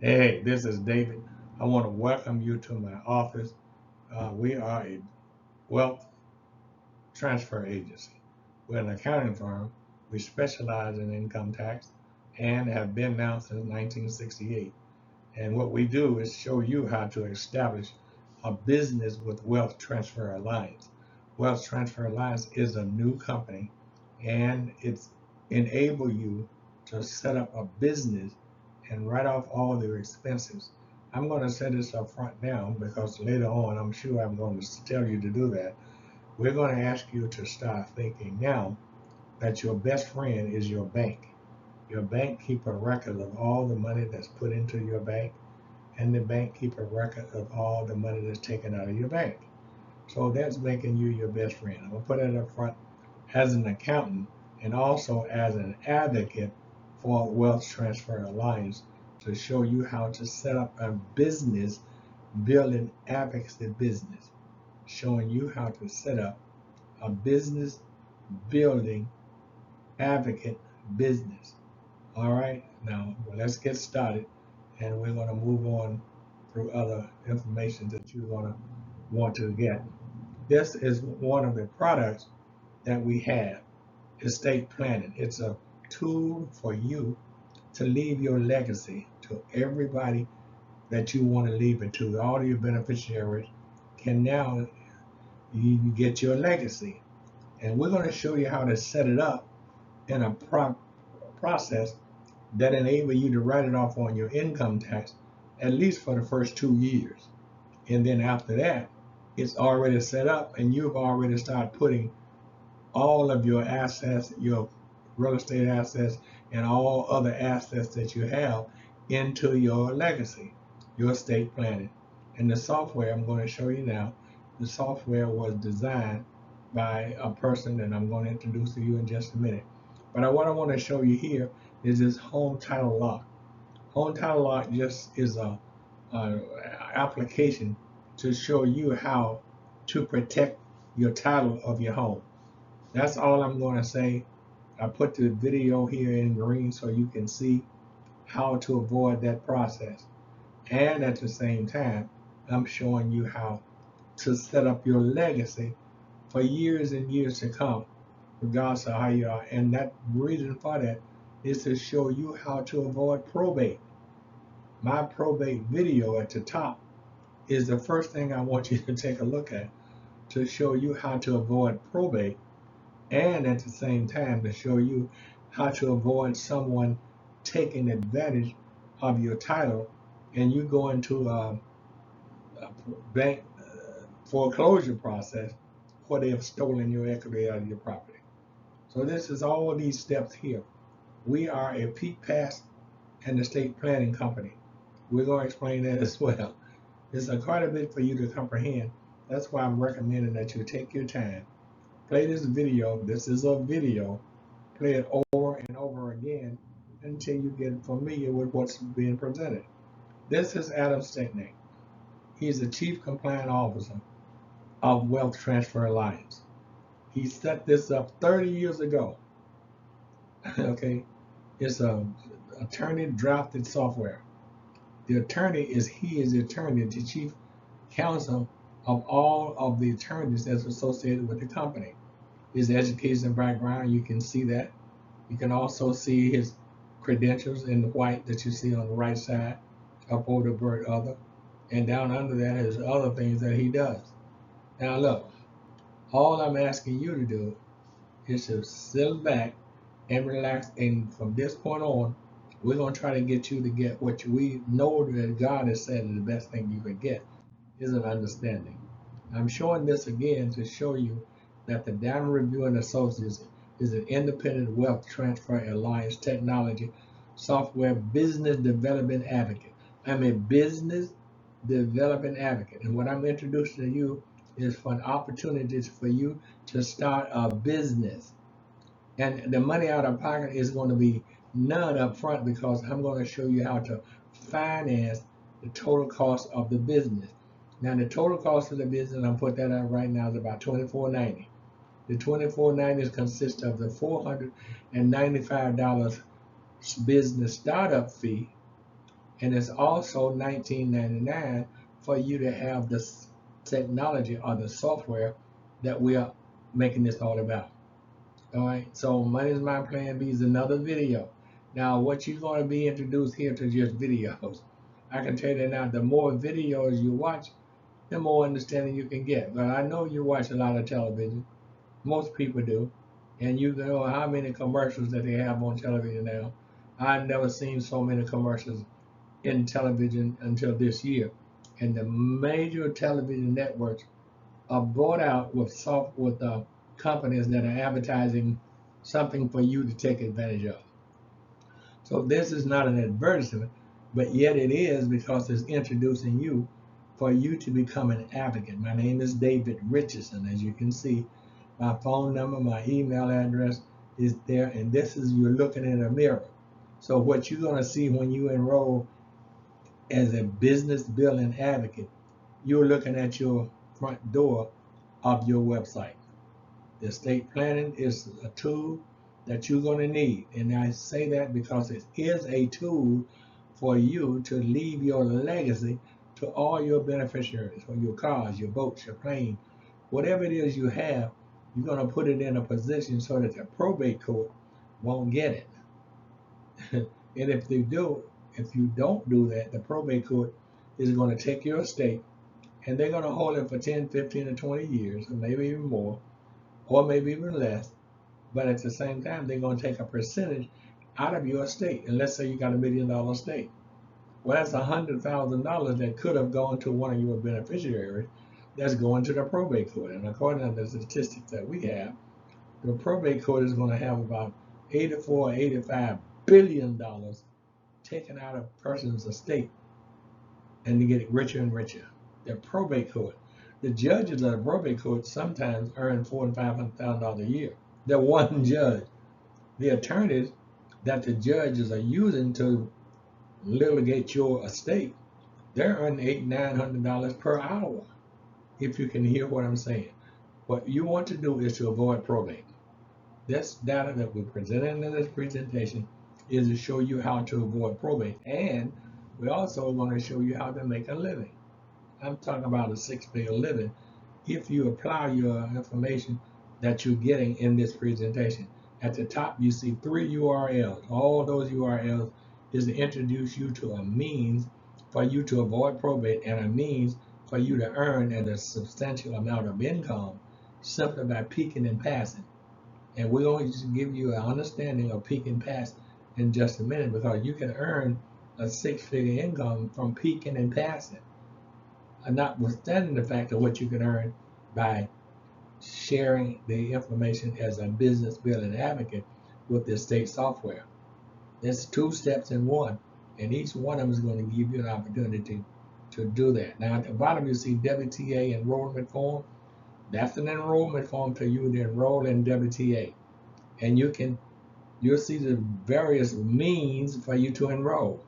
Hey, this is David. I want to welcome you to my office. We are a wealth transfer agency. We're an accounting firm. We specialize in income tax and have been now since 1968. And what we do is show you how to establish a business with Wealth Transfer Alliance. Wealth Transfer Alliance is a new company and it's enable you to set up a business and write off all their expenses. I'm going to set this up front now because later on I'm sure I'm going to tell you to do that. We're going to ask you to start thinking now that your best friend is your bank. Your bank keep a record of all the money that's put into your bank, and the bank keep a record of all the money that's taken out of your bank. So that's making you your best friend. I'm gonna put it up front as an accountant and also as an advocate for Wealth Transfer Alliance to show you how to set up a business building advocacy business, showing you how to set up a business building advocate business. All right, now let's get started, and we're going to move on through other information that you're going to want to get. This is one of the products that we have, estate planning. It's a tool for you to leave your legacy to everybody that you want to leave it to. All of your beneficiaries can now you get your legacy. And we're going to show you how to set it up in a process that enable you to write it off on your income tax at least for the first 2 years. And then after that, it's already set up and you've already started putting all of your assets, your real estate assets, and all other assets that you have into your legacy, your estate planning. And the software I'm going to show you now, the software was designed by a person that I'm going to introduce to you in just a minute. But what I want to show you here is this home title lock. Home title lock just is a application to show you how to protect your title of your home. That's all I'm going to say. I put the video here in green so you can see how to avoid that process. And at the same time, I'm showing you how to set up your legacy for years and years to come, regardless of how you are. And that reason for that is to show you how to avoid probate. My probate video at the top is the first thing I want you to take a look at to show you how to avoid probate, and at the same time to show you how to avoid someone taking advantage of your title and you go into a bank foreclosure process where they have stolen your equity out of your property. So this is all these steps here. We are a peak pass and estate planning company. We're going to explain that as well. It's quite a bit for you to comprehend. That's why I'm recommending that you take your time. Play this video. This is a video. Play it over and over again until you get familiar with what's being presented. This is Adam Stickney. He's the Chief Compliance Officer of Wealth Transfer Alliance. He set this up 30 years ago. Okay, it's a attorney drafted software. The attorney is the attorney, the chief counsel of all of the attorneys that's associated with the company. His education background, you can see that. You can also see his credentials in the white that you see on the right side, up over the bird other, and down under that is other things that he does. Now look, all I'm asking you to do is to sit back and relax, and from this point on, we're going to try to get you to get what we know that God has said is the best thing you can get is an understanding. I'm showing this again to show you that the Diamond Review and Associates is an independent wealth transfer alliance technology software business development advocate. I'm a business development advocate, and what I'm introducing to you is for opportunities for you to start a business. And the money out of pocket is going to be none up front because I'm going to show you how to finance the total cost of the business. Now the total cost of the business, I'm put that out right now, is about $24.90. The $24.90 consists of the $495 business startup fee And it's also $19.99 for you to have the technology or the software that we are making this all about. All right. So Money is My Plan B is another video. Now, what you're going to be introduced here to just videos. I can tell you now, the more videos you watch, the more understanding you can get. But I know you watch a lot of television. Most people do. And you know how many commercials that they have on television now. I've never seen so many commercials in television until this year. And the major television networks are bought out with companies that are advertising something for you to take advantage of. So this is not an advertisement, but yet it is because it's introducing you for you to become an advocate. My name is David Richardson. As you can see, my phone number, my email address is there, and this is you're looking in a mirror. So what you're going to see when you enroll as a business building advocate, you're looking at your front door of your website. The estate planning is a tool that you're going to need. And I say that because it is a tool for you to leave your legacy to all your beneficiaries, for your cars, your boats, your plane, whatever it is you have, you're going to put it in a position so that the probate court won't get it. And if you don't do that, the probate court is going to take your estate and they're going to hold it for 10, 15, or 20 years, or maybe even more, or maybe even less. But at the same time, they're going to take a percentage out of your estate. And let's say you got $1 million estate. Well, that's $100,000 that could have gone to one of your beneficiaries that's going to the probate court. And according to the statistics that we have, the probate court is going to have about $84, $85 billion taken out of a person's estate and to get richer and richer. The probate court. The judges of the probate court sometimes earn $400,000 and $500,000 a year. The one judge. The attorneys that the judges are using to litigate your estate, they're earning $800-900 per hour. If you can hear what I'm saying. What you want to do is to avoid probate. This data that we're presenting in this presentation is to show you how to avoid probate, and we're also going to show you how to make a living. I'm talking about a six-figure living if you apply your information that you're getting in this presentation. At the top, you see 3 URLs. All those URLs is to introduce you to a means for you to avoid probate and a means for you to earn at a substantial amount of income simply by peeking and passing. And we're going to give you an understanding of peek and pass in just a minute, because you can earn a six-figure income from peeking and passing, notwithstanding the fact of what you can earn by sharing the information as a business building advocate with the estate software. There's 2 steps in one, and each one of them is going to give you an opportunity to do that. Now at the bottom you see W.T.A. enrollment form. That's an enrollment form for you to enroll in W.T.A. And you'll see the various means for you to enroll.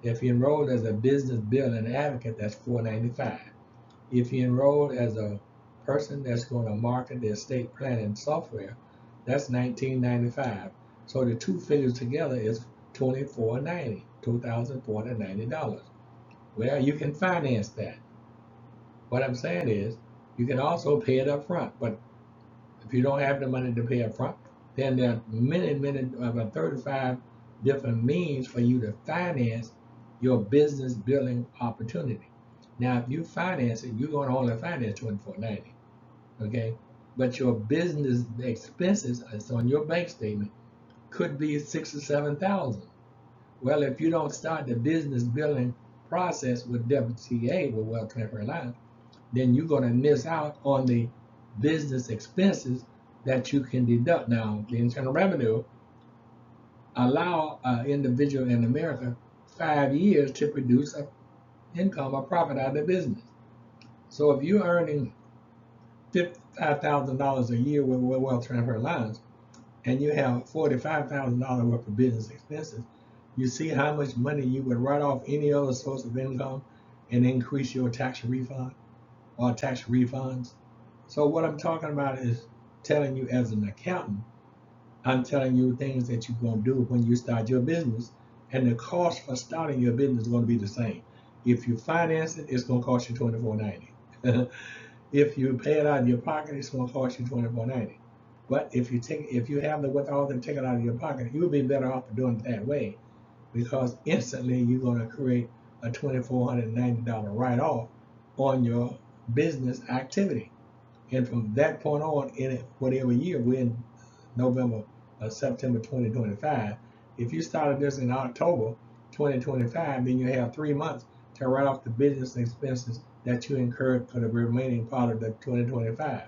If you enroll as a business building advocate, that's $4.95. If you enroll as a person that's going to market the estate planning software, that's $19.95. So the 2 figures together is $24.90, $2,490. Well, you can finance that. What I'm saying is, you can also pay it up front. But if you don't have the money to pay up front, then there are many, about 35 different means for you to finance your business building opportunity. Now, if you finance it, you're going to only finance $24.90, okay? But your business expenses, it's on your bank statement, could be $6,000 or $7,000. Well, if you don't start the business building process with W.T.A. with Wealth Transfer Alliance, then you're going to miss out on the business expenses that you can deduct. Now, the Internal Revenue allow an individual in America 5 years to produce an income or profit out of the business. So if you're earning $55,000 a year with Wealth Transfer Alliance, and you have $45,000 worth of business expenses, you see how much money you would write off any other source of income and increase your tax refund or tax refunds. So what I'm talking about is telling you as an accountant, I'm telling you things that you're going to do when you start your business and the cost for starting your business is going to be the same. If you finance it, it's going to cost you $24.90. If you pay it out of your pocket, it's going to cost you $24.90. But if you have the withdrawal and take it out of your pocket, you'll be better off doing it that way, because instantly you're going to create a $2,490 write-off on your business activity. And from that point on, in whatever year, we're in November or September 2025. If you started this in October 2025, then you have 3 months to write off the business expenses that you incurred for the remaining part of the 2025.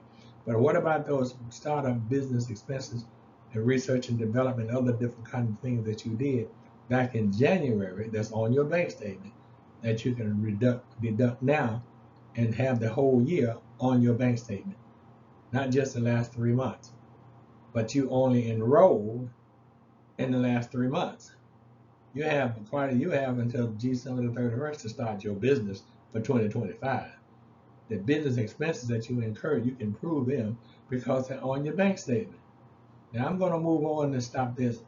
But what about those startup business expenses and research and development, other different kinds of things that you did back in January that's on your bank statement that you can deduct now and have the whole year on your bank statement, not just the last 3 months, but you only enrolled in the last 3 months. You have until December the 31st to start your business for 2025. The business expenses that you incur, you can prove them because they're on your bank statement. Now I'm going to move on and stop this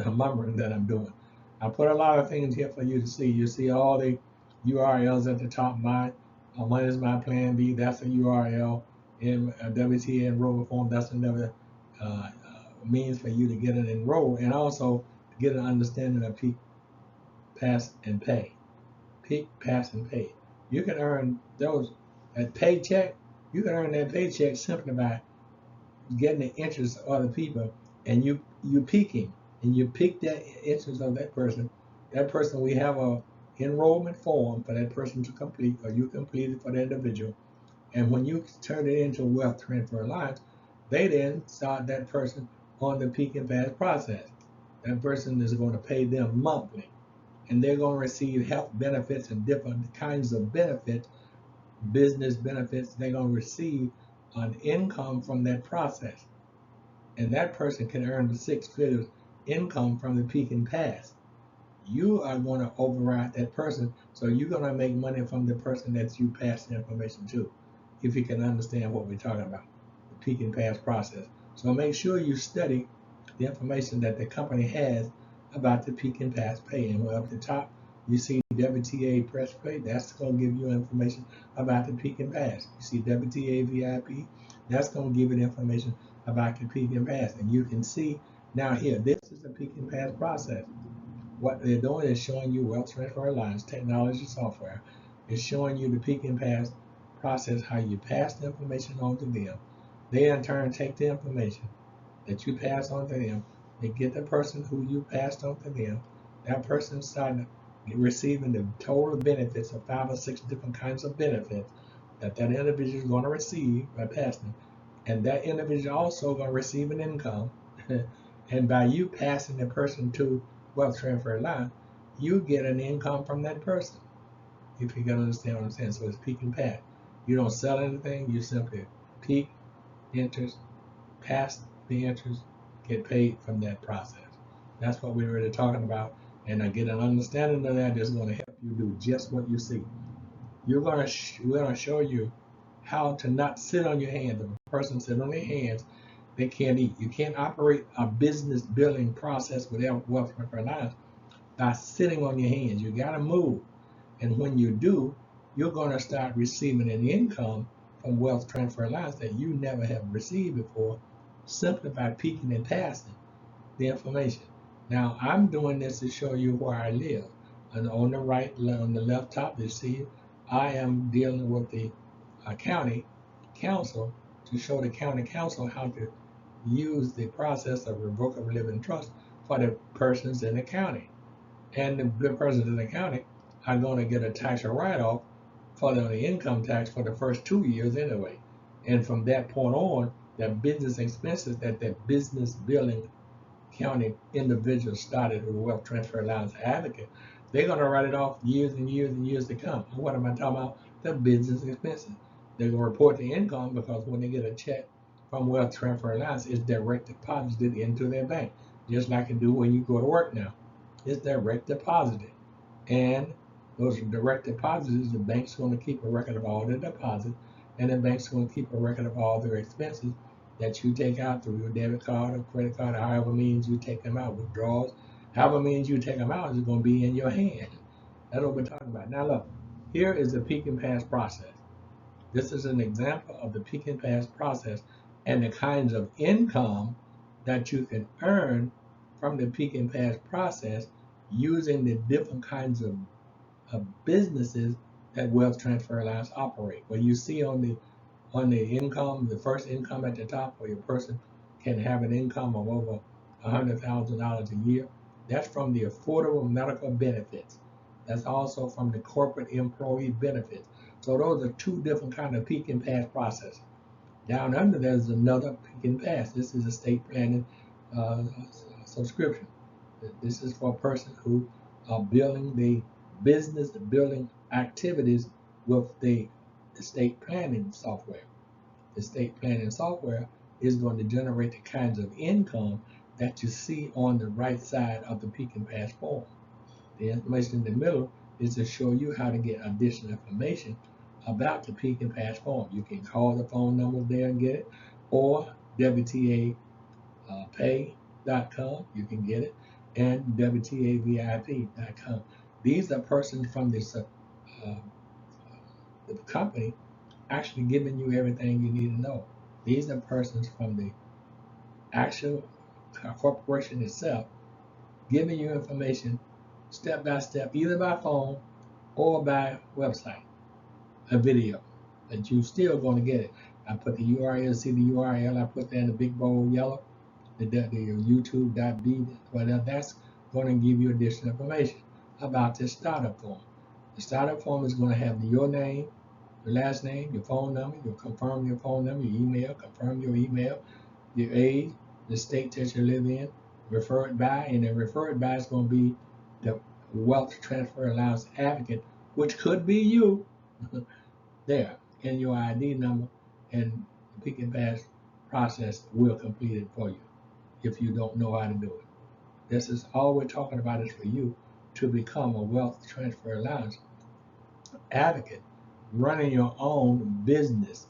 mumbling that I'm doing. I put a lot of things here for you to see. You see all the URLs at the top. Mine is my plan B. That's a URL. In W.T.A. enrollment form. That's another means for you to get it enrolled, and also to get an understanding of peak, pass, and pay. Peak, pass, and pay. You can earn those at paycheck. You can earn that paycheck simply by getting the interest of other people, and you peaking, and you peak that interest of that person. That person, we have a enrollment form for that person to complete, or you complete it for the individual. And when you turn it into wealth transfer alliance, they then start that person on the peak and pass process. That person is going to pay them monthly, and they're going to receive health benefits and different kinds of benefits, business benefits. They're going to receive an income from that process, and that person can earn the 6 figures income from the peak and pass. You are going to override that person, so you're going to make money from the person that you pass the information to, if you can understand what we're talking about, the peak and pass process. So make sure you study the information that the company has about the peak and pass pay. And up the top, you see W.T.A. press play. That's going to give you information about the peak and pass. You see W.T.A. VIP. That's going to give you information about the peak and pass. And you can see now here, this is the peak and pass process. What they're doing is showing you Wealth Transfer Alliance technology software. It's showing you the peak and pass process, how you pass the information on to them. They in turn take the information that you pass on to them. They get the person who you passed on to them. That person started receiving the total benefits of 5 or 6 different kinds of benefits that individual is going to receive by passing. And that individual also going to receive an income. And by you passing the person to Wealth Transfer Line, you get an income from that person. If you can understand what I'm saying. So it's peak and pass. You don't sell anything, you simply peak, interest, pass the interest, get paid from that process. That's what we're really talking about. And I get an understanding of that that's going to help you do just what you see. We're going to show you how to not sit on your hands. If a person sits on their hands, they can't eat. You can't operate a business building process without Wealth Transfer Alliance by sitting on your hands. You got to move. And when you do, you're going to start receiving an income from Wealth Transfer Alliance that you never have received before, simply by peeking and passing the information. Now, I'm doing this to show you where I live. And on the right, on the left top, you see I am dealing with the county council to show the county council how to use the process of revocable living trust for the persons in the county. And the persons in the county are going to get a tax write-off for the income tax for the first 2 years anyway. And from that point on, the business expenses that business building county individuals started with Wealth Transfer Alliance Advocate, they're going to write it off years and years and years to come. And what am I talking about? The business expenses. They're going to report the income because when they get a check from Wealth Transfer Alliance, it's direct deposited into their bank, just like you do when you go to work now. It's direct deposited. And those direct deposits, the bank's going to keep a record of all the deposits, and the bank's going to keep a record of all their expenses that you take out through your debit card or credit card, or however means you take them out, withdrawals, However means you take them out is going to be in your hand. That's what we're talking about. Now look, here is the peak and pass process. This is an example of the peak and pass process and the kinds of income that you can earn from the peak and pass process using the different kinds of businesses that wealth transfer alliance operate. Where you see on the income, the first income at the top, where your person can have an income of over $100,000 a year. That's from the affordable medical benefits. That's also from the corporate employee benefits. So those are two different kind of peak and pass processes. Down under there's another peak and pass. This is a state planning uh, subscription. This is for a person who are building the business building activities with the estate planning software. The estate planning software is going to generate the kinds of income that you see on the right side of the peak and pass form. The information in the middle is to show you how to get additional information about the peak and pass form. You can call the phone number there and get it, or W.T.A. Pay.com, you can get it, and WTAVIP.com. These are persons from this the company actually giving you everything you need to know. These are persons from the actual corporation itself giving you information step by step, either by phone or by website, a video, but you still going to get it. I put the URL, see the URL, I put that in the big bold yellow, the YouTube.b, whatever, that's going to give you additional information about this startup form. The startup form is going to have your name, your last name, your phone number, you'll confirm your phone number, your email, confirm your email, your age, the state that you live in, referred by, and then referred by is going to be the Wealth Transfer Allowance Advocate, which could be you there, and your ID number, and the pick and pass process will complete it for you if you don't know how to do it. This is all we're talking about is for you to become a Wealth Transfer Allowance Advocate, running your own business.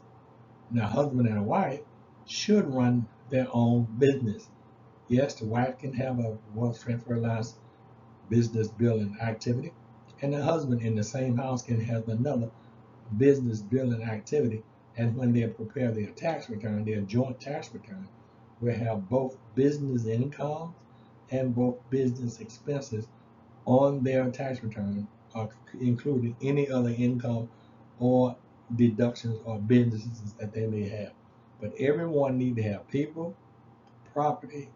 Now, husband and a wife should run their own business. Yes, the wife can have a wealth transfer allowance business building activity, and the husband in the same house can have another business building activity. And when they prepare their tax return, their joint tax return, will have both business income and both business expenses on their tax return, including any other income or deductions or businesses that they may have. But everyone need to have people, properties,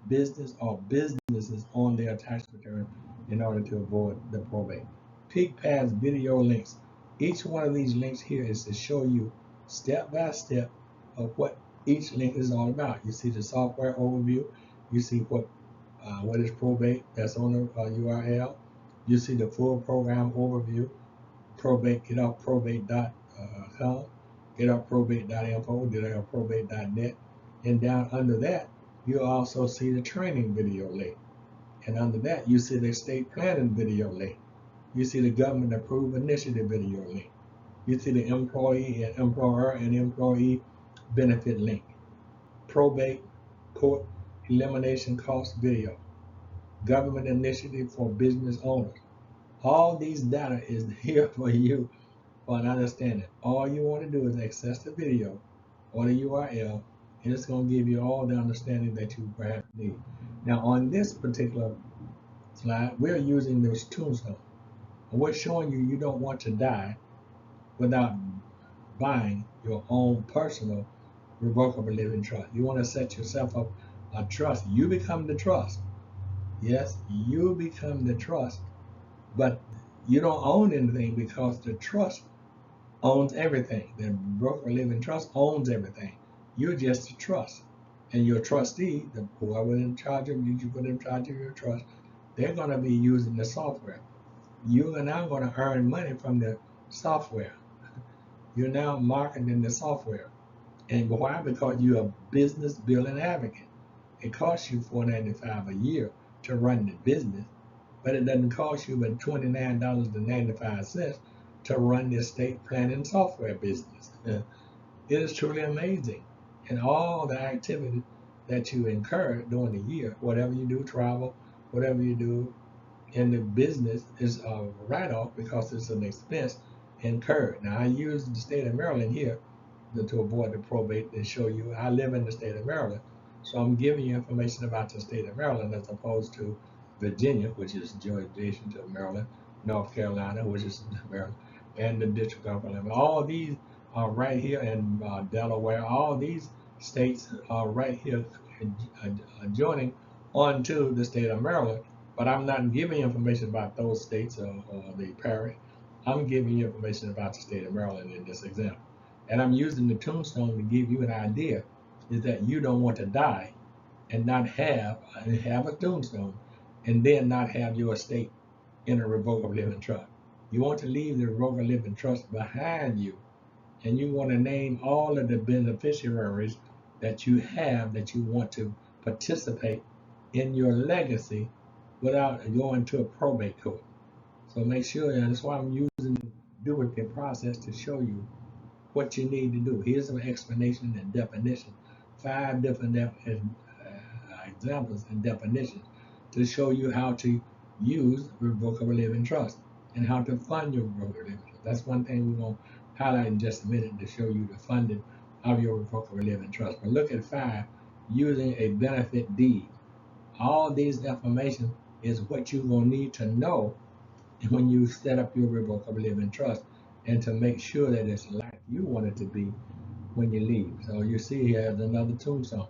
business or businesses on their tax return in order to avoid the probate. Peak Pass video links. Each one of these links here is to show you step by step of what each link is all about. You see the software overview. You see what is probate, that's on the URL. You see the full program overview, probate, getoutprobate.com, getoutprobate.info, getoutprobate.net, and down under that, you also see the training video link. And under that, you see the estate planning video link. You see the government approved initiative video link. You see the employee and employer and employee benefit link. Probate court elimination cost video. Government initiative for business owners. All these data is here for you for an understanding. All you want to do is access the video or the URL, and it's going to give you all the understanding that you perhaps need. Now, on this particular slide, we're using this tombstone. And we're showing you don't want to die without buying your own personal revocable living trust. You want to set yourself up a trust. You become the trust. Yes, you become the trust, but you don't own anything because the trust owns everything. The broker living trust owns everything. You're just a trust. And your trustee, the whoever in charge of you put in charge of your trust, they're going to be using the software. You are now going to earn money from the software. You're now marketing the software. And why? Because you're a business building advocate. It costs you $4.95 a year to run the business, but it doesn't cost you but $29.95 to run the estate planning software business. It is truly amazing. And all the activity that you incur during the year, whatever you do, travel, whatever you do in the business is a write-off because it's an expense incurred. Now I use the state of Maryland here to avoid the probate and show you I live in the state of Maryland. So I'm giving you information about the state of Maryland as opposed to Virginia, which is adjacent to Maryland, North Carolina, which is Maryland, and the District of Columbia. All these are right here in Delaware. All these states are right here adjoining onto the state of Maryland. But I'm not giving you information about those states or the parish. I'm giving you information about the state of Maryland in this example. And I'm using the tombstone to give you an idea is that you don't want to die and not have a tombstone and then not have your estate in a revocable living trust. You want to leave the revocable living trust behind you, and you want to name all of the beneficiaries that you have that you want to participate in your legacy without going to a probate court. So make sure, and that's why I'm using the duplicate process to show you what you need to do. Here's some explanation and definition, 5 different examples and definitions to show you how to use revocable living trust and how to fund your revocable living trust. That's one thing we're going to highlight in just a minute to show you the funding of your revocable living trust. But look at 5, using a benefit deed. All these information is what you're going to need to know when you set up your revocable living trust and to make sure that it's like you want it to be when you leave. So you see here is another tombstone.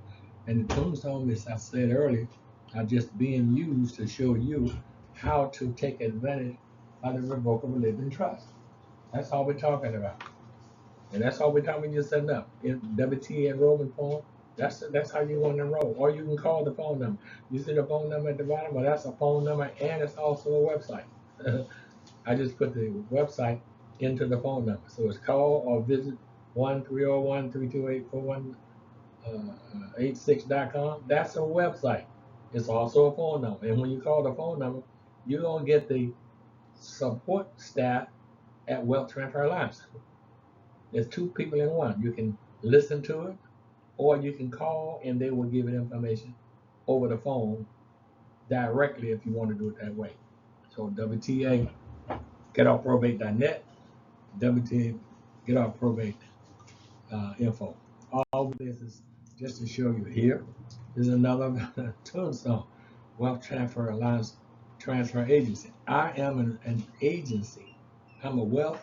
And the tombstone, as I said earlier, are just being used to show you how to take advantage of the revocable living trust. That's all we're talking about. And that's all we're talking about, you're setting up. In W.T.A enrollment form, that's how you want to enroll. Or you can call the phone number. You see the phone number at the bottom, but that's a phone number and it's also a website. I just put the website into the phone number. So it's call or visit 1-301-328-4186.com. That's a website. It's also a phone number. And when you call the phone number, you're going to get the support staff at Wealth Transfer Alliance. There's 2 people in one. You can listen to it or you can call and they will give you information over the phone directly if you want to do it that way. So WTA, getoffprobate.net, WTA, getoffprobate info. All this is just to show you here. There's another tombstone, Wealth Transfer Alliance Transfer Agency. I am an agency. I'm a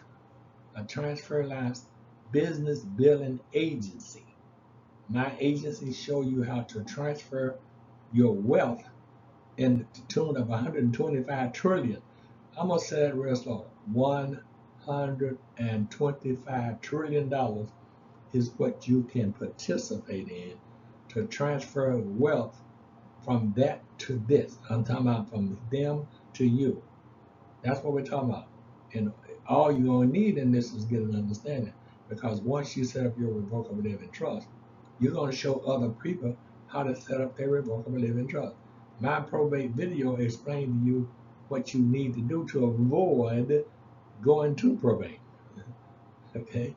Transfer Alliance business billing agency. My agency show you how to transfer your wealth in the tune of 125 trillion. I'm gonna say that real slow. $125 trillion is what you can participate in to transfer wealth from that to this. I'm talking about from them to you. That's what we're talking about. And all you're going to need in this is get an understanding. Because once you set up your revocable living trust, you're going to show other people how to set up their revocable living trust. My probate video explained to you what you need to do to avoid going to probate. Okay?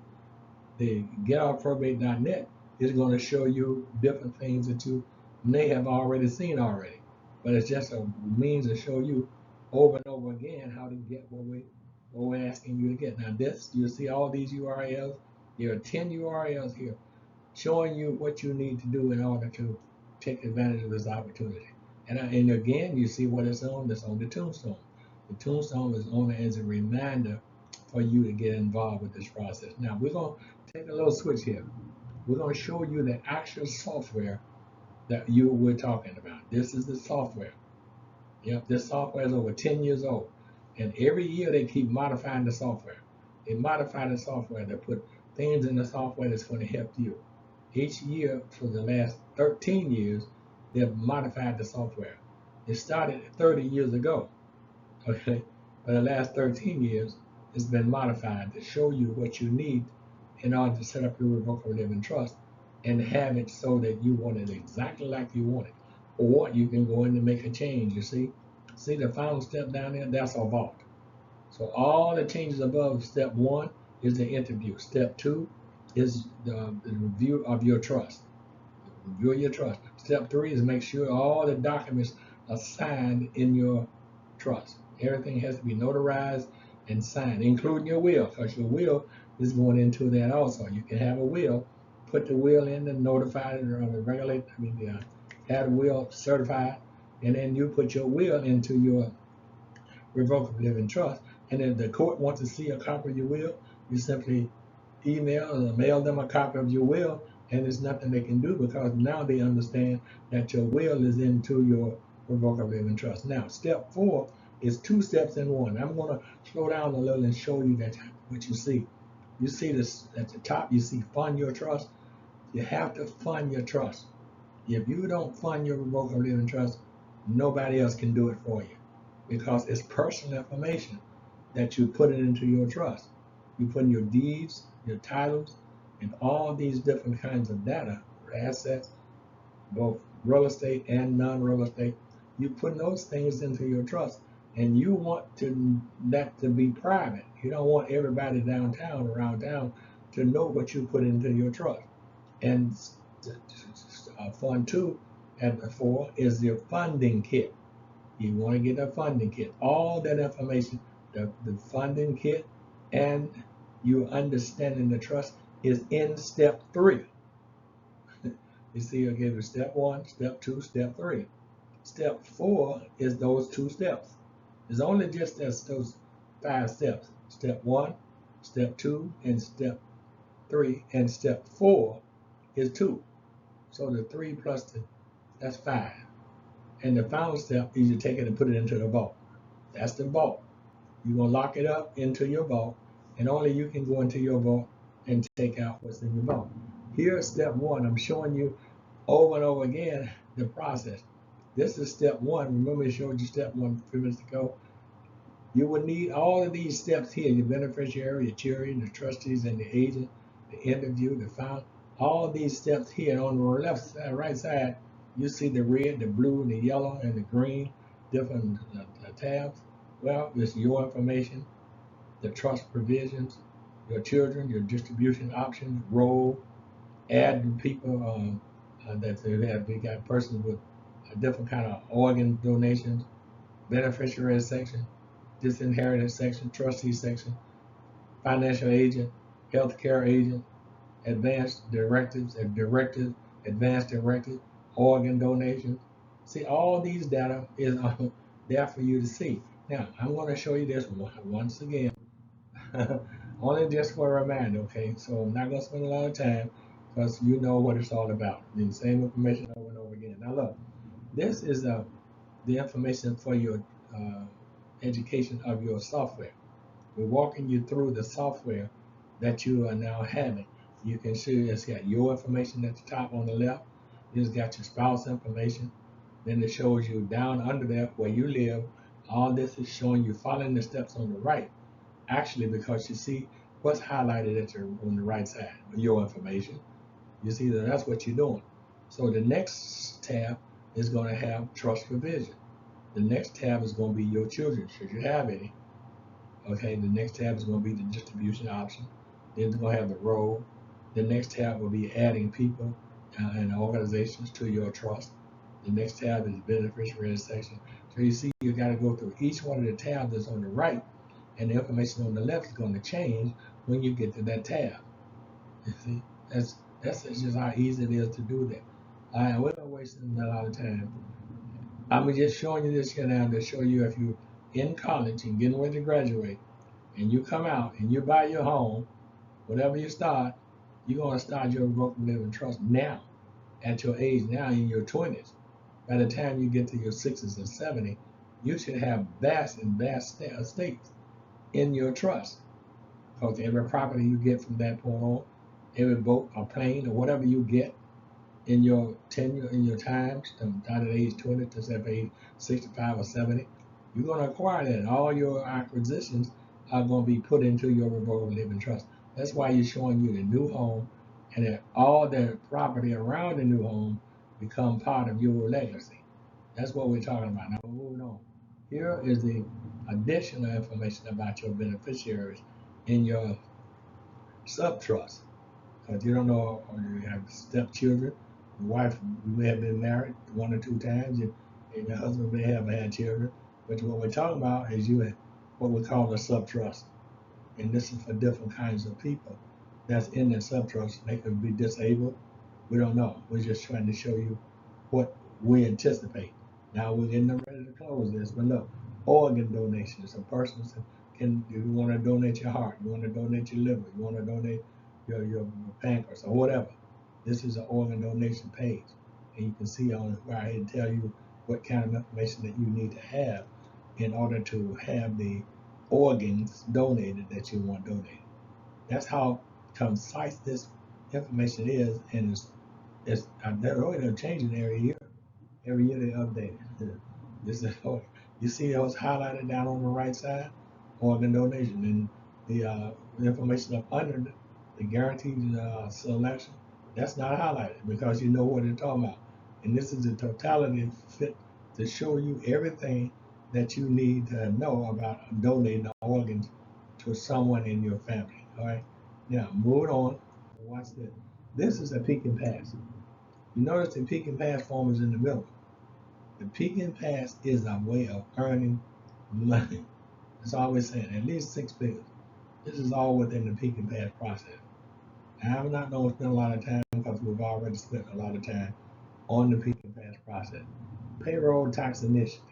The getoffprobate.net is going to show you different things that you may have already seen already. But it's just a means to show you over and over again how to get what we're asking you to get. Now this, you'll see all these URLs. There are 10 URLs here showing you what you need to do in order to take advantage of this opportunity. And again, you see what it's on. It's on the tombstone. The tombstone is on as a reminder for you to get involved with this process. Now we're going to take a little switch here. We're going to show you the actual software that we're talking about. This is the software. Yep, this software is over 10 years old. And every year they keep modifying the software. They modify the software. They put things in the software that's going to help you. Each year for the last 13 years, they've modified the software. It started 30 years ago. Okay? For the last 13 years, it's been modified to show you what you need in order to set up your revocable living trust and have it so that you want it exactly like you want it. Or you can go in and make a change. You see the final step down there? That's a vault. So all the changes above step 1 is the interview. Step 2 is the review of your trust. Review your trust. Step 3 is make sure all the documents signed in your trust. Everything has to be notarized and signed, including your will, because your will is going into that also. You can have a will, put the will in and notify it or regulate. Have the will certified, and then you put your will into your revocable living trust. And if the court wants to see a copy of your will, you simply email or mail them a copy of your will, and there's nothing they can do because now they understand that your will is into your revocable living trust. Now, step 4 is 2 steps in one. I'm going to slow down a little and show you that what you see. You see this at the top, you see fund your trust. You have to fund your trust. If you don't fund your revocable living trust, nobody else can do it for you because it's personal information that you put it into your trust. You put in your deeds, your titles, and all these different kinds of data, assets, both real estate and non-real estate. You put those things into your trust, and you want that to be private. You don't want everybody downtown, around town, to know what you put into your trust. And fund 2 and 4 is your funding kit. You want to get a funding kit. All that information, the funding kit, and you understanding the trust is in step 3. You see, I gave you step 1, step 2, step 3. Step 4 is those 2 steps. It's only just those 5 steps. Step 1, step 2, and step 3, and step 4 is 2. So the 3 plus that's 5. And the final step is you take it and put it into the vault. That's the vault. You're going to lock it up into your vault, and only you can go into your vault and take out what's in your vault. Here's step 1. I'm showing you over and over again the process. This is step 1. Remember I showed you step 1 a few minutes ago. You would need all of these steps here: your beneficiary, your children, the trustees, and the agent, the interview, the file. All of these steps here on the left side, right side, you see the red, the blue, the yellow, and the green, different tabs. Well, it's your information, the trust provisions, your children, your distribution options, role, add the people that they have. We got persons with a different kind of organ donations, beneficiary section, disinherited section, trustee section, financial agent, healthcare agent, advanced directives, advanced directive, organ donations. See, all these data is there for you to see. Now, I'm going to show you this once again, only just for a reminder, okay? So I'm not going to spend a lot of time because you know what it's all about. The same information over and over again. Now, look, this is the information for your uh, education of your software. We're walking you through the software that you are now having. You can see it's got your information at the top on the left. It's got your spouse information. Then it shows you down under there where you live. All this is showing you following the steps on the right. Actually, because you see what's highlighted on the right side, your information. You see that's what you're doing. So the next tab is going to have trust provision. The next tab is going to be your children, should you have any. Okay, the next tab is going to be the distribution option. Then it's going to have the role. The next tab will be adding people and organizations to your trust. The next tab is beneficiary section. So you see, you got to go through each one of the tabs that's on the right, and the information on the left is going to change when you get to that tab. You see, that's just how easy it is to do that. All right, we're not wasting a lot of time. I'm just showing you this here now to show you if you're in college and getting ready to graduate, and you come out and you buy your home, whatever you start, you're going to start your revocable living trust now, at your age now in your 20s. By the time you get to your 60s and 70s, you should have vast and vast estates in your trust. Because every property you get from that point on, every boat or plane or whatever you get in your tenure, in your times, from down at age 20 to say age 65 or 70, you're going to acquire that. All your acquisitions are going to be put into your revocable living trust. That's why you're showing you the new home, and that all the property around the new home become part of your legacy. That's what we're talking about. Now, moving on. Here is the additional information about your beneficiaries in your subtrust. Because you don't know, or you have stepchildren, your wife may have been married 1 or 2 times, and your husband may have had children. But what we're talking about is you what we call a subtrust, and this is for different kinds of people that's in the subtrust. They could be disabled. We don't know. We're just trying to show you what we anticipate. Now we're getting ready to close this, but look, organ donations. A person can, if you want to donate your heart, you want to donate your liver, you want to donate your pancreas or whatever. This is an organ donation page, and you can see on where I tell you what kind of information that you need to have in order to have the organs donated that you want donated. That's how concise this information is, and they're really changing every year. Every year they update it. This is you see those highlighted down on the right side, organ donation, and the information up under the guaranteed selection. That's not highlighted because you know what they're talking about. And this is the totality fit to show you everything that you need to know about donating organs to someone in your family. All right. Now moving on. Watch this. This is a peek and pass. You notice the peek and pass form is in the middle. The peek and pass is a way of earning money. It's always saying at least 6 figures. This is all within the peek and pass process. And I'm not going to spend a lot of time because we've already spent a lot of time on the peek and pass process. Payroll tax initiative.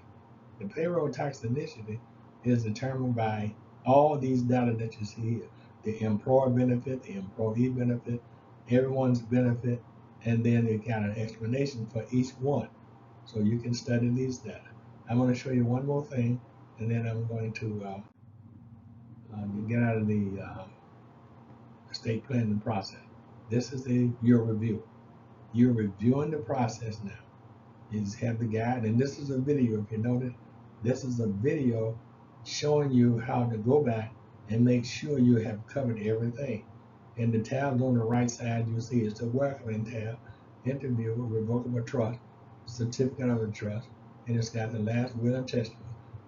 The payroll tax initiative is determined by all these data that you see here. The employer benefit, the employee benefit, everyone's benefit, and then it got an explanation for each one. So you can study these data. I'm going to show you one more thing, and then I'm going to get out of the estate planning process. This is your review. You're reviewing the process now. You just have the guide, and this is a video. If you notice, this is a video showing you how to go back and make sure you have covered everything. And the tabs on the right side, you see it's the welcoming tab, interview, revocable trust, certificate of the trust, and it's got the last will and testament,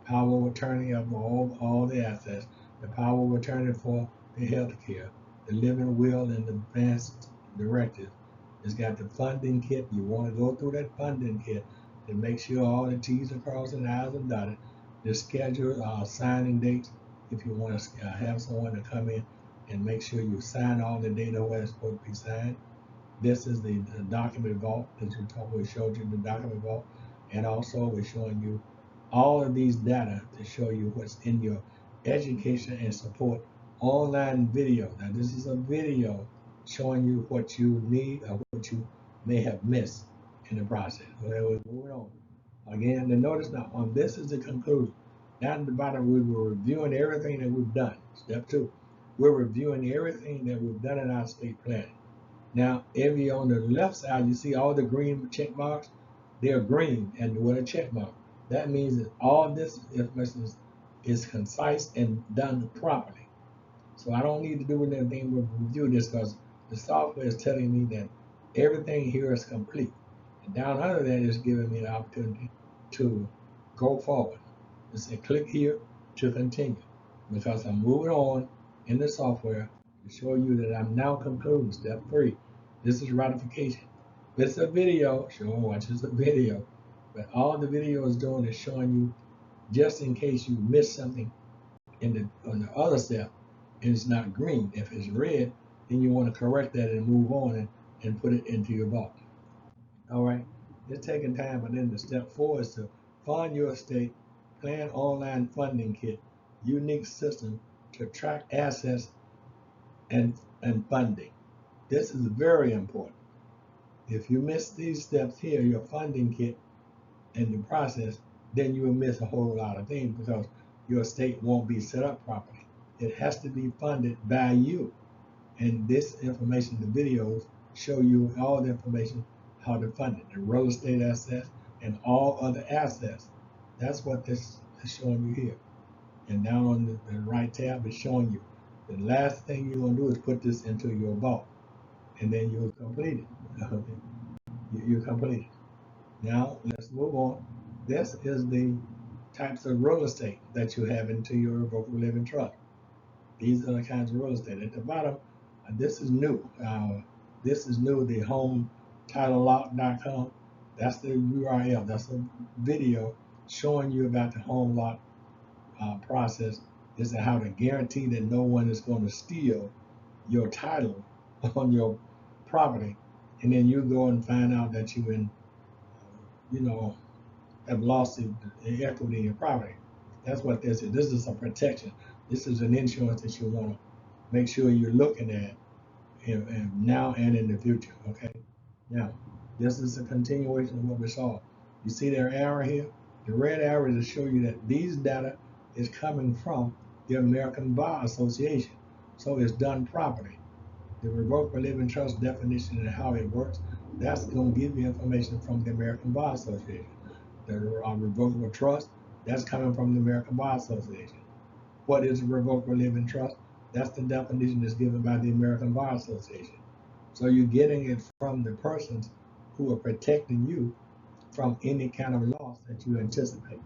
power of attorney of all the assets, the power of attorney for the health care, the living will and the advance directive. It's got the funding kit. You want to go through that funding kit to make sure all the T's are crossed and I's are dotted. The schedule, signing dates, if you want to have someone to come in and make sure you sign all the data where it's supposed to be signed. This is the document vault that we showed you the document vault, and also we're showing you all of these data to show you what's in your education and support online video. Now this is a video showing you what you need or what you may have missed in the process. Okay, we're moving on. Again, the notice now on this is the conclusion. Down at the bottom, we were reviewing everything that we've done. Step 2, we're reviewing everything that we've done in our estate planning. Now, if you're on the left side, you see all the green check marks. They're green and with a check mark. That means that all this information is concise and done properly. So I don't need to do anything with review this because the software is telling me that everything here is complete. And down under that is giving me the opportunity to go forward. It says click here to continue because I'm moving on in the software to show you that I'm now concluding step 3. This is ratification. It's a video, watch it's a video, but all the video is doing is showing you just in case you miss something on the other step and it's not green. If it's red, then you want to correct that and move on and put it into your vault. All right, it's taking time, but then the step 4 is to fund your estate, plan online funding kit, unique system to track assets and funding. This is very important. If you miss these steps here, your funding kit and the process, then you will miss a whole lot of things because your estate won't be set up properly. It has to be funded by you. And this information, the videos, show you all the information, how to fund it, the real estate assets and all other assets. That's what this is showing you here. And down on the right tab is showing you. The last thing you're going to do is put this into your vault. And then you'll complete it. You complete it. Now let's move on. This is the types of real estate that you have into your revocable living trust. These are the kinds of real estate. At the bottom, this is new. This is new, the hometitlelock.com. That's the URL. That's a video showing you about the home lock process. Is how to guarantee that no one is going to steal your title on your property, and then you go and find out that you in, you know, have lost the equity in your property. That's what this is. This is a protection. This is an insurance that you want to make sure you're looking at now and in the future. Okay. Now, this is a continuation of what we saw. You see their arrow here? The red arrow is to show you that these data is coming from the American Bar Association. So it's done properly. The revocable living trust definition and how it works, that's going to give you information from the American Bar Association. The revocable trust, that's coming from the American Bar Association. What is a revocable living trust? That's the definition that's given by the American Bar Association. So you're getting it from the persons who are protecting you from any kind of loss that you anticipate.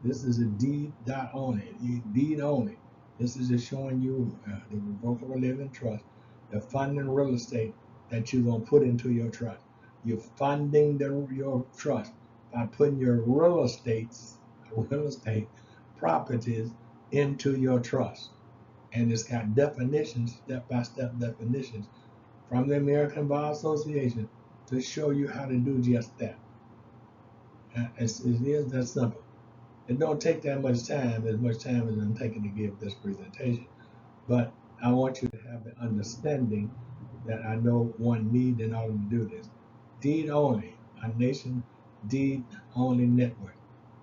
This is a deed only. This is just showing you the revocable living trust, the funding real estate that you're going to put into your trust. You're funding your trust by putting your real estate properties into your trust. And it's got definitions, step-by-step definitions from the American Bar Association to show you how to do just that. It is that simple. It don't take that much time, as much time as I'm taking to give this presentation. But I want you to have the understanding that I know one need in order to do this. Deed only, a nation deed only network.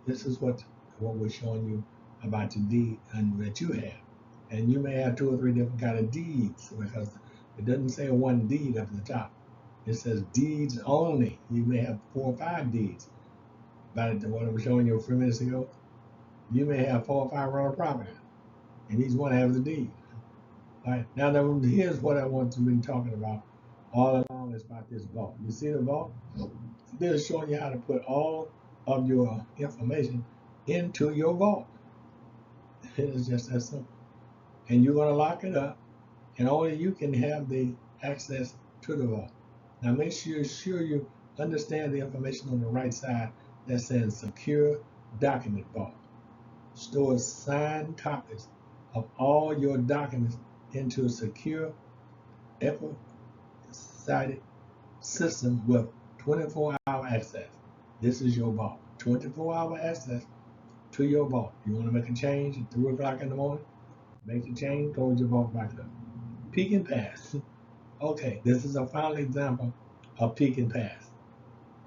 This is what we're showing you about the deed and that you have. And you may have 2 or 3 different kind of deeds, because it doesn't say one deed up at the top. It says deeds only. You may have 4 or 5 deeds. About what I was showing you a few minutes ago, you may have 4 or 5 rental property, and each one has a deed. All right. Now, here's what I want to be talking about all along is about this vault. You see the vault? This is showing you how to put all of your information into your vault. It is just that simple. And you're going to lock it up, and only you can have the access to the vault. Now, make sure you understand the information on the right side that says Secure Document Vault. Stores signed copies of all your documents into a secure, equal-sided system with 24-hour access. This is your vault. 24-hour access to your vault. You want to make a change at 3 o'clock in the morning? Make the change, close your vault back up. Peek and pass. Okay, this is a final example of peek and pass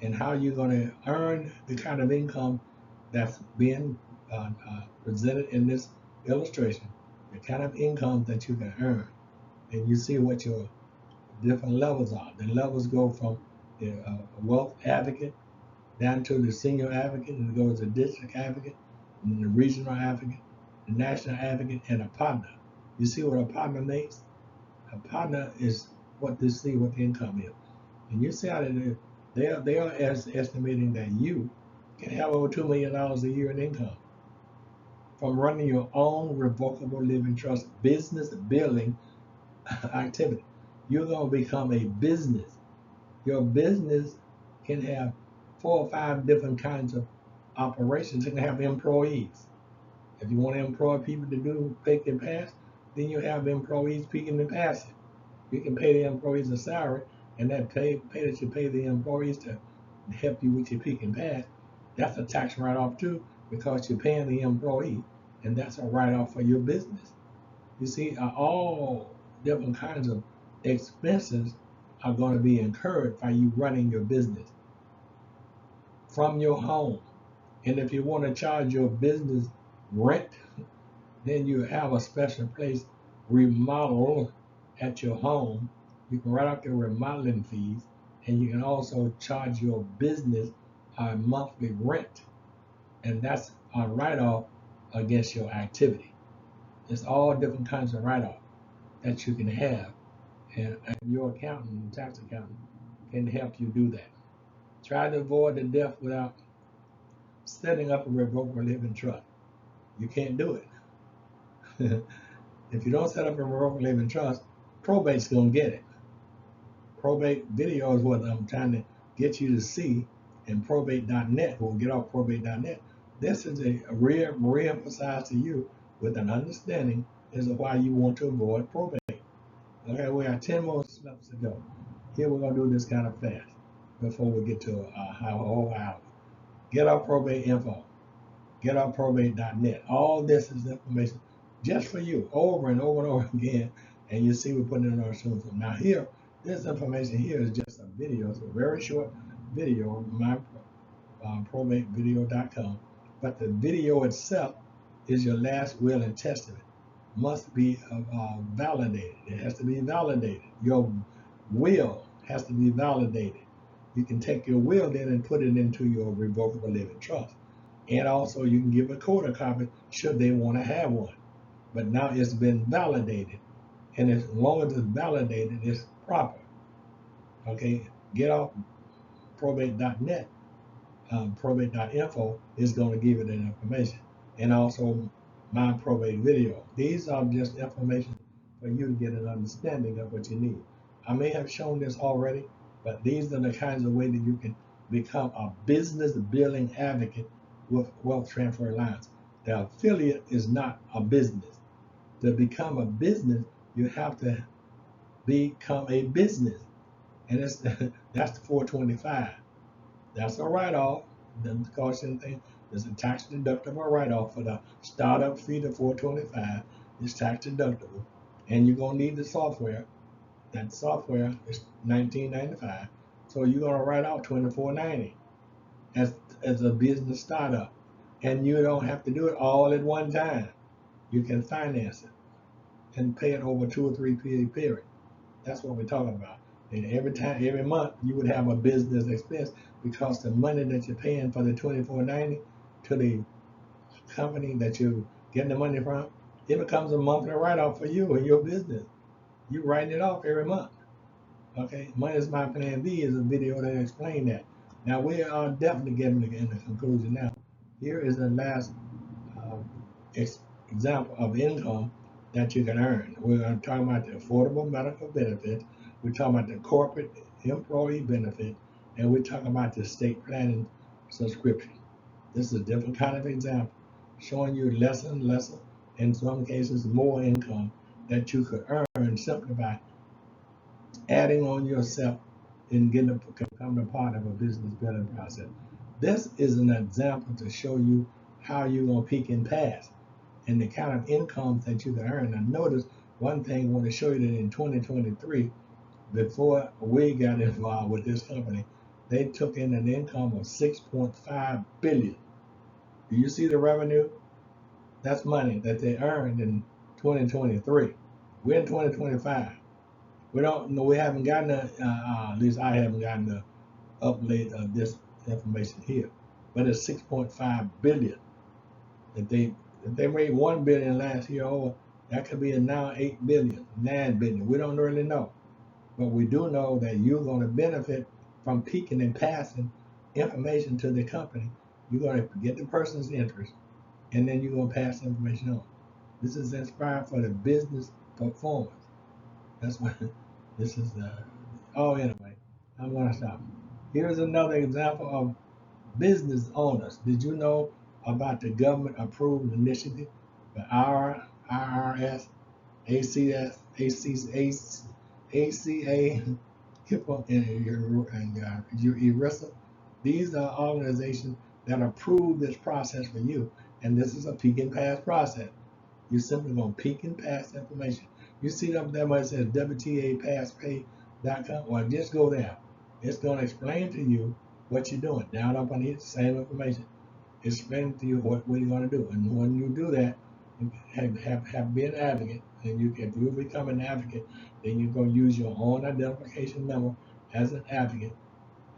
and how you're going to earn the kind of income that's being presented in this illustration, the kind of income that you can earn. And you see what your different levels are. The levels go from the wealth advocate down to the senior advocate, and it goes to district advocate, and the regional advocate, the national advocate, and a partner. You see what a partner makes? A partner is what they see what the income is. And you see how they are estimating that you can have over $2 million a year in income from running your own revocable living trust business building activity. You're going to become a business. Your business can have 4 or 5 different kinds of operations. It can have employees. If you want to employ people to do pick and pass, then you have employees picking and passing. You can pay the employees a salary, and that pay that you pay the employees to help you with your pick and pass, that's a tax write-off too, because you're paying the employee, and that's a write-off for your business. You see, all different kinds of expenses are going to be incurred by you running your business from your home. And if you want to charge your business rent, then you have a special place remodeled at your home. You can write off your remodeling fees, and you can also charge your business a monthly rent, and that's a write-off against your activity. It's all different kinds of write-off that you can have, and your accountant, tax accountant, can help you do that. Try to avoid the death without setting up a revocable living trust. You can't do it. If you don't set up a revocable living trust, probate's going to get it. Probate video is what I'm trying to get you to see and probate.net, who will get off probate.net. This is a re-emphasize to you with an understanding as to why you want to avoid probate. Okay, we got 10 more steps to go. Here we're going to do this kind of fast before we get to a whole hour. Get our probate info. Get our probate.net. All this is information just for you over and over and over again. And you see we're putting it in our show. Now here, this information here is just a video. It's a very short video of my probatevideo.com. But the video itself is your last will and testament. Must be validated. It has to be validated. Your will has to be validated. You can take your will then and put it into your revocable living trust. And also you can give a court a copy should they want to have one. But now it's been validated. And as long as it's validated, it's proper. Okay, get off probate.net. Probate.info is going to give you that information. And also my probate video. These are just information for you to get an understanding of what you need. I may have shown this already, but these are the kinds of ways that you can become a business building advocate with Wealth Transfer Alliance. The affiliate is not a business. To become a business, you have to become a business. And it's, that's the 425. That's a write-off. Doesn't cost anything. There's a tax deductible write-off for the startup fee to 425. It's tax deductible. And you're going to need the software. That software is $19.95. So you're going to write off $24.90 as a business startup. And you don't have to do it all at one time. You can finance it and pay it over 2 or 3 period. That's what we're talking about. And every month, you would have a business expense because the money that you're paying for the $24.90 to the company that you're getting the money from, it becomes a monthly write-off for you and your business. You're writing it off every month. Okay, Money is My Plan B is a video that explains that. Now we are definitely getting in the conclusion now. Here is the last example of income that you can earn. We're going to talk about the affordable medical benefit. We're talking about the corporate employee benefit, and we're talking about the estate planning subscription. This is a different kind of example, showing you less and less, in some cases more income that you could earn simply by adding on yourself and getting to become a part of a business building process. This is an example to show you how you're going to peak and pass and the kind of income that you can earn. Now notice one thing I want to show you that in 2023, before we got involved with this company, they took in an income of 6.5 billion. Do you see the revenue? That's money that they earned in 2023. We're in 2025. We don't know. We haven't gotten at least I haven't gotten the update of this information here. But it's 6.5 billion. If they made 1 billion last year, that could be now 8 billion, 9 billion. We don't really know. But we do know that you're going to benefit from peaking and passing information to the company. You're going to get the person's interest, and then you're going to pass information on. This is inspired for the business performance. That's what this is. Anyway, I'm going to stop. Here's another example of business owners. Did you know about the government approved initiative, the IRS, ACS, ACA, HIPAA, and ERISA? These are organizations that approve this process for you, and this is a peak and pass process. You're simply going to peak and pass information. You see up there where it says W.T.A. passpay.com? Well, just go there. It's going to explain to you what you're doing. Down up underneath the same information. It's explaining to you what you're going to do. And when you do that, you have been an advocate. And if you become an advocate, then you're going to use your own identification number as an advocate.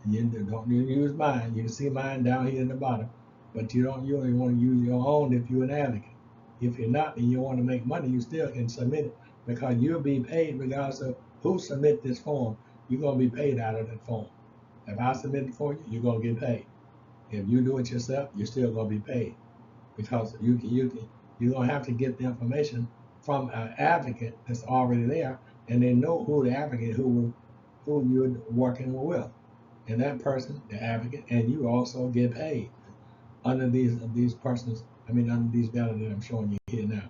You don't use mine. You can see mine down here in the bottom. But you only want to use your own if you're an advocate. If you're not and you want to make money, you still can submit it because you'll be paid regardless of who submit this form. You're going to be paid out of that form. If I submit it for you, you're going to get paid. If you do it yourself, you're still going to be paid because you're going to have to get the information from an advocate that's already there, and they know who the advocate who you're working with. and that person, the advocate, and you also get paid under these persons. I mean, under these data that I'm showing you here now.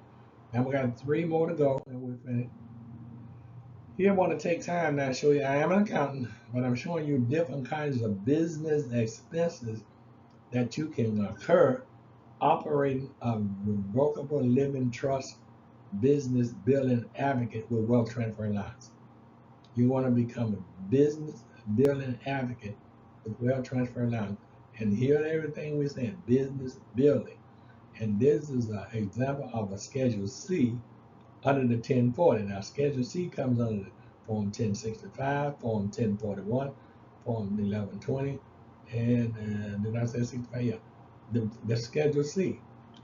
Now we got 3 more to go, and we're finished. Here, I want to take time now to show you. I am an accountant, but I'm showing you different kinds of business expenses that you can incur operating a revocable living trust business building advocate with wealth transfer lines. You want to become a business building advocate with wealth transfer lines. And here everything we're saying, business building. And this is an example of a Schedule C under the 1040. Now, Schedule C comes under the Form 1065, Form 1041, Form 1120, and did I say 65? Yeah, the Schedule C.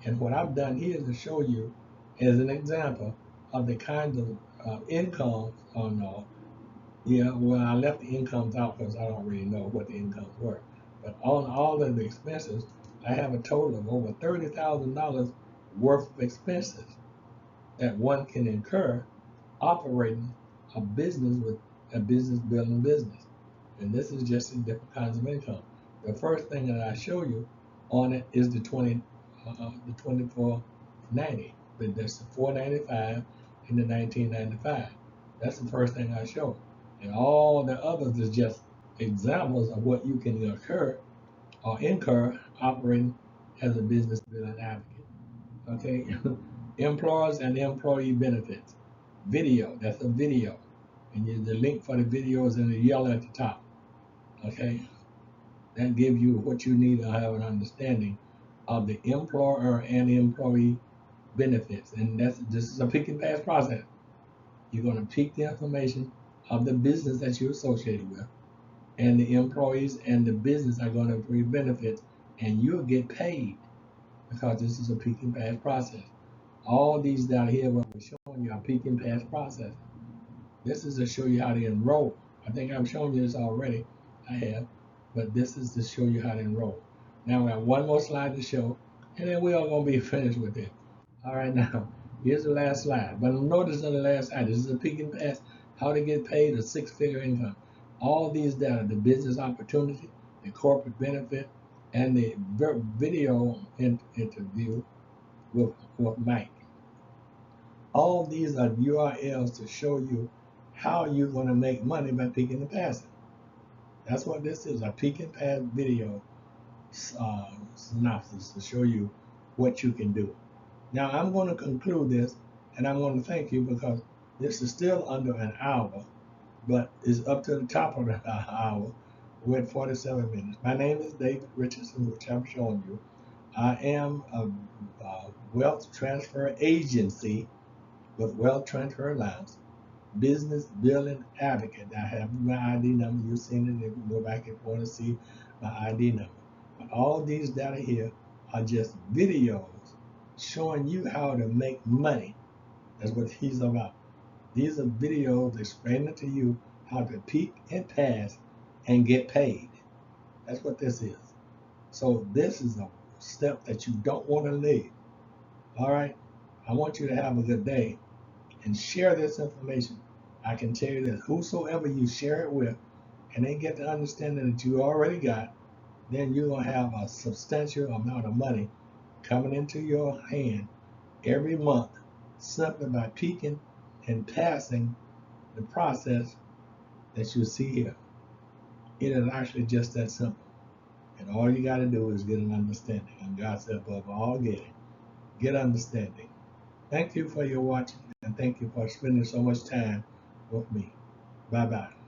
And what I've done here is to show you as an example of the kinds of incomes on yeah, well, I left the incomes out because I don't really know what the incomes were. But on all of the expenses, I have a total of over $30,000 worth of expenses that one can incur operating a business with a business building business. And this is just in different kinds of income. The first thing that I show you on it is the 2490. But that's the 495 and the 1995. That's the first thing I show. And all the others is just examples of what you can incur operating as a business building advocate. Okay, employers and employee benefits. Video, that's a video. And the link for the video is in the yellow at the top. Okay, that gives you what you need to have an understanding of the employer and employee benefits. And this is a pick and pass process. You're going to pick the information of the business that you're associated with, and the employees and the business are going to bring benefits, and you'll get paid because this is a pick and pass process. All these down here, what we're showing you are peak and pass process. This is to show you how to enroll. I think I've shown you this already. I have, but this is to show you how to enroll. Now we have one more slide to show, and then we are going to be finished with it. All right, now here's the last slide. But notice on the last slide, this is a peak and pass, how to get paid a 6-figure income. All these data, the business opportunity, the corporate benefit, and the video interview with Mike. All these are URLs to show you how you're going to make money by peak and passing. That's what this is, a peak and pass video synopsis to show you what you can do. Now I'm going to conclude this, and I'm going to thank you because this is still under an hour, but it's up to the top of the hour with 47 minutes. My name is David Richardson, which I'm showing you. I am a wealth transfer agency with wealth transfer allowance, business building advocate. I have my ID number. You've seen it. If you go back and want to see my ID number. But all these data here are just videos showing you how to make money. That's what he's about. These are videos explaining to you how to peak and pass and get paid. That's what this is. So this is a step that you don't want to leave. All right. I want you to have a good day and share this information. I can tell you that whosoever you share it with, and they get the understanding that you already got, then you're going to have a substantial amount of money coming into your hand every month simply by peaking and passing the process that you see here. It is actually just that simple. And all you got to do is get an understanding. And God said, above all getting, get understanding. Thank you for your watching, and thank you for spending so much time with me. Bye-bye.